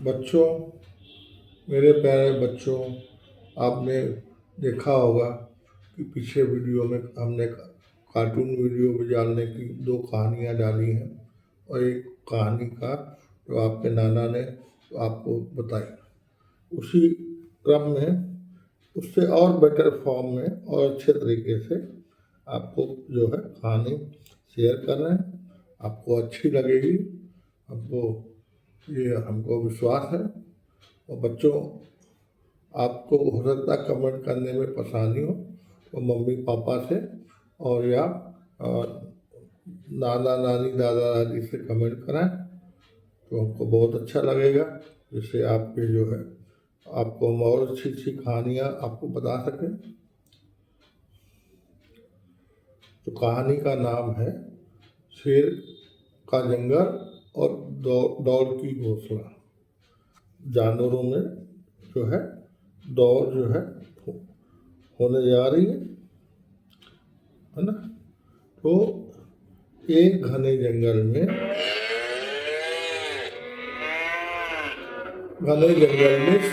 बच्चों, मेरे प्यारे बच्चों, आपने देखा होगा कि पीछे वीडियो में हमने कार्टून वीडियो में डालने की दो कहानियाँ डाली हैं और एक कहानी का जो आपके नाना ने आपको बताई। उसी क्रम में उससे और बेटर फॉर्म में और अच्छे तरीके से आपको जो है कहानी शेयर कर रहे हैं। आपको अच्छी लगेगी, हमको विश्वास है। और बच्चों, आपको हो सकता है कमेंट करने में परेशानी हो तो मम्मी पापा से और या नाना नानी दादा दादी से कमेंट कराएं तो हमको बहुत अच्छा लगेगा, जिससे आपके जो है आपको हम और अच्छी अच्छी कहानियाँ आपको बता सकें। तो कहानी का नाम है शेर का जंगल और दौड़ की घोषणा। जानवरों में जो है दौड़ जो है होने जा रही है ना। तो एक घने जंगल में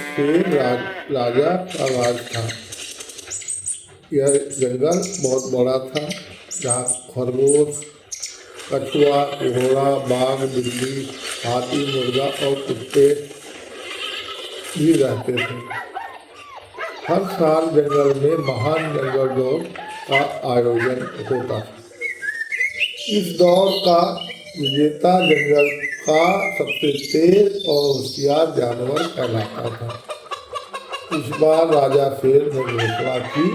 शेर राजा का राज था। यह जंगल बहुत बड़ा था, जहाँ खरगोश, कछुआ, घोड़ा, बाघ, बिल्ली, हाथी, मुर्गा और कुत्ते भी रहते थे। हर साल जंगल में महान जंगल दौड़ का आयोजन होता था। इस दौड़ का विजेता जंगल का सबसे तेज और होशियार जानवर कहलाता था। इस बार राजा शेर ने घोषणा की,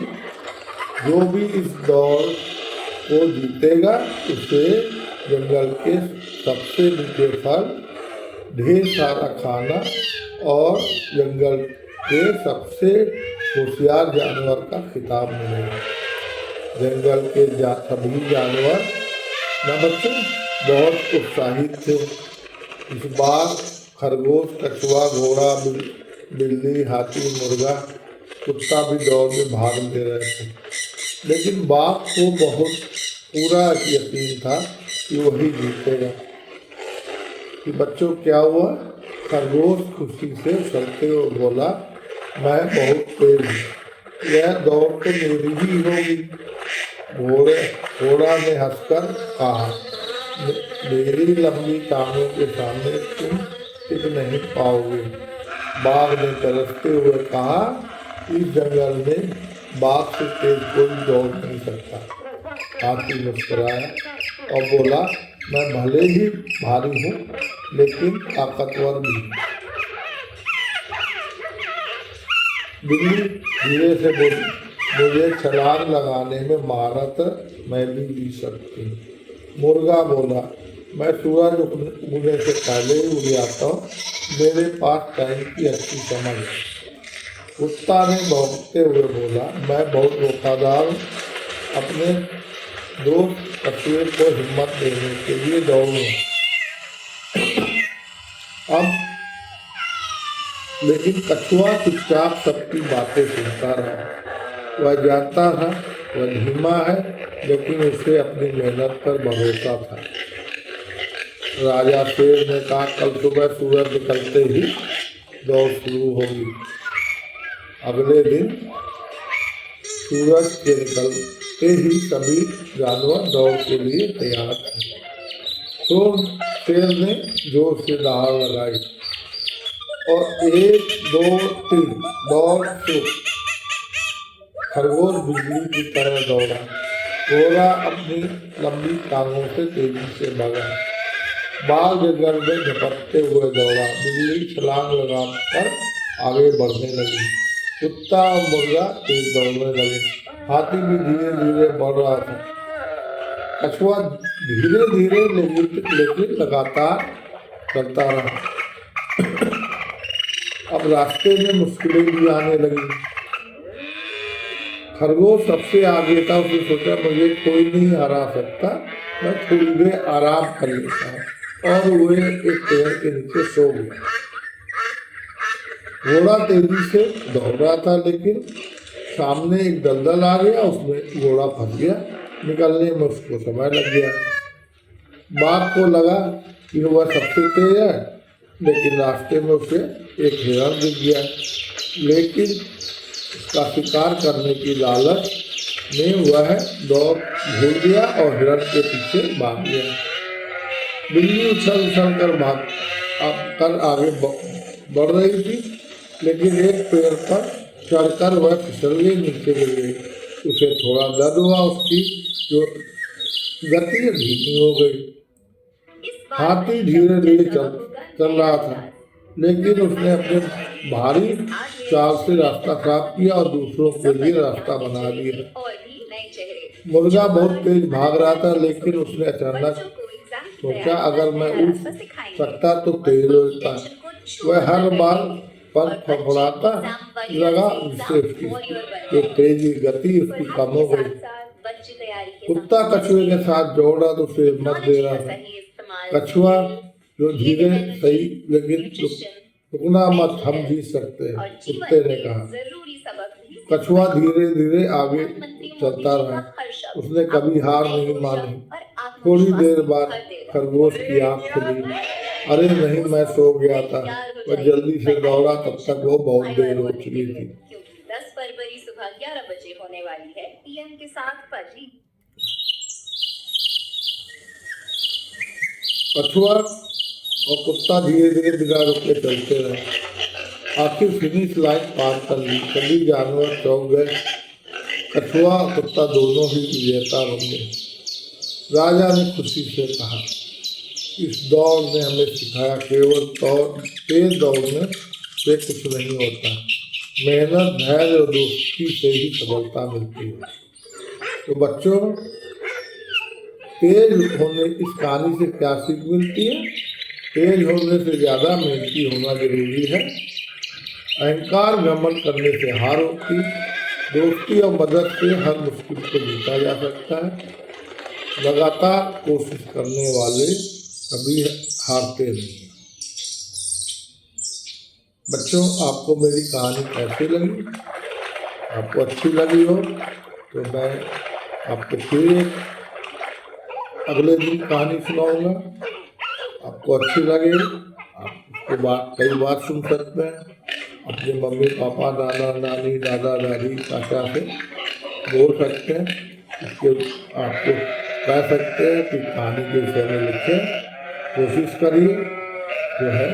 जो भी इस दौड़ को जीतेगा उसे जंगल के सबसे मीठे फल, ढेर सारा खाना और जंगल के सबसे होशियार जानवर का खिताब मिलेगा। जंगल के सभी जानवर न बच्चे बहुत उत्साहित थे। इस बार खरगोश, कछुआ, घोड़ा, बिल्ली, हाथी, मुर्गा, कुत्ता भी दौड़ में भाग ले रहे थे। लेकिन बाघ को बहुत पूरा यकीन था कि वही जीतेगा। कि बच्चों क्या हुआ? खरगोश खुशी से उछलते हुए बोला, मैं बहुत तेज हूँ, यह दौड़ तो मेरी ही होगी। घोड़ा ने हंसकर कहा, मेरी लंबी टांगों के सामने तुम टिक नहीं पाओगे। बाघ ने तरसते हुए कहा, इस जंगल में बाघ से तेज कोई दौड़ नहीं सकता। हाथी मुस्कुराया और बोला, मैं भले ही भारी हूँ लेकिन ताकतवर भी। बिल्ली धीरे से बोली, मुझे छलांग लगाने में महारत मैं भी जी सकती हूँ। मुर्गा बोला, मैं सूरज उगने से पहले ही उड़ जाता हूँ, मेरे पास टाइम की अच्छी समझ है। कुत्ता ने भौंकते हुए बोला, मैं बहुत वफादार हूँ, अपने दोस्त कछुए को हिम्मत देने के लिए दौड़ूंगा। अब लेकिन कछुआ चुपचाप सबकी बातें सुनता रहा। वह जानता था वह धीमा है, लेकिन उसे अपनी मेहनत पर भरोसा था। राजा शेर ने कहा, कल सुबह सूरज निकलते ही दौड़ शुरू होगी। अगले दिन सूरज के निकलते ही सभी जानवर दौड़ के लिए तैयार थे। तो शेर ने जोर से दहाड़ लगाई और 1, 2, 3 दौड़ शुरू। खरगोश बिजली की तरह दौड़ा, घोड़ा अपनी लंबी टांगों से तेजी से भागा, बाघ जंगल में झपटते हुए दौड़ा, बिल्ली छलांग लगाकर आगे बढ़ने लगी, कुत्ता और मुर्गा तेज दौड़ने लगे, हाथी भी धीरे धीरे बढ़ रहा था, कछुआ धीरे धीरे लेकिन लगातार चलता रहा। अब रास्ते में मुश्किलें भी आने लगी। खरगोश सबसे आगे था, उसने सोचा मुझे कोई नहीं हरा सकता, मैं थोड़ी देर आराम कर लेता हूँ, और वह एक पेड़ के नीचे सो गया। घोड़ा तेजी से दौड़ रहा था, लेकिन सामने एक दलदल आ गया, उसमें घोड़ा फंस गया, निकलने में उसको समय लग गया। बाघ को लगा कि वह सबसे तेज है, लेकिन रास्ते में उसे एक हिरण दिख गया, लेकिन उसका शिकार करने की लालच में वह दौड़ भूल गया और हिरण के पीछे भाग गया। बिल्ली उछल उछल कर आगे बढ़ रही थी, लेकिन एक पेड़ पर चढ़कर वह फिसल गई, नीचे गिर गई। उसे थोड़ा दर्द हुआ, उसकी जो गति धीमी हो गई। हाथी धीरे धीरे चल रहा था, लेकिन उसने अपने भारी चाल से रास्ता साफ किया और दूसरों के लिए रास्ता बना दिया। मुर्गा बहुत तेज भाग रहा था, लेकिन उसने अचानक सोचा, अगर मैं उठ सकता तो तेज उड़ता। वह हर बार पर फड़फड़ाता लगा, जिससे उसकी जो तेज गति उसकी कम हो गई। कुत्ता कछुए के साथ दौड़ा तो उसे हिम्मत दे रहा था। कछुआ जो धीरे सही, लेकिन रुकना मत, हम जीत सकते हैं, कुत्ते ने कहा। कछुआ धीरे धीरे आगे चलता रहा, उसने कभी हार नहीं मानी। थोड़ी देर बाद खरगोश की आंख खुली। अरे नहीं, मैं सो गया था। वह जल्दी से दौड़ा, तब तक वो बहुत देर हो चुकी थी। 10 फरवरी सुबह 11 बजे होने वाली है पीएम के साथ पाजी। कछुआ और कुत्ता धीरे धीरे बिना रुके चलते रहे। आखिर फिनिश लाइन पार कर ली। सभी जानवर चौंक गए। कछुआ और कुत्ता दोनों ही विजेता बन गए। राजा ने खुशी से कहा, इस दौड़ ने हमें सिखाया, केवल तेज दौड़ने से कुछ नहीं होता, मेहनत, धैर्य और दोस्ती से ही सफलता मिलती है। तो बच्चों, तेज होने इस कहानी से क्या सीख मिलती है? तेज होने से ज्यादा मेहनती होना जरूरी है। अहंकार घमंड करने से हार होती, दोस्ती और मदद से हर मुश्किल को जीता जा सकता है। लगातार कोशिश करने वाले कभी हारते नहीं। बच्चों, आपको मेरी कहानी कैसी लगी? आपको अच्छी लगी हो तो मैं आपको फिर अगले दिन कहानी सुनाऊंगा। आपको अच्छी लगे, आप उसके बाद कई बार सुन सकते हैं। अपने मम्मी पापा, नाना नानी, दादा दादी, चाचा से बोल सकते हैं। इसके आपको कह सकते हैं कि कहानी के विषय में लिखें, कोशिश करिए जो है।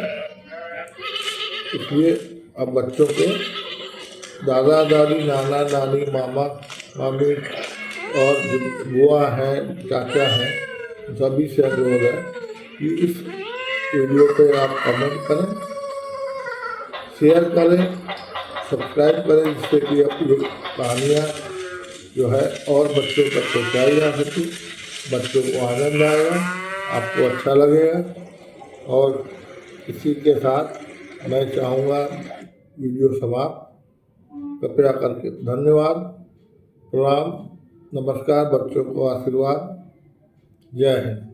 इसलिए अब बच्चों के दादा दादी, नाना नानी, मामा मामी और बुआ हैं, चाचा हैं, सभी से अनुरोध है कि इस वीडियो पे आप कमेंट करें, शेयर करें, सब्सक्राइब करें, जिससे कि अपनी कहानियाँ जो है और बच्चों तक पहुँचाई जा सके। बच्चों को आनंद आएगा, आपको अच्छा लगेगा। और इसी के साथ मैं चाहूँगा वीडियो समाप्त कृपया करके। धन्यवाद, प्रणाम, नमस्कार, बच्चों को आशीर्वाद, जय हिंद।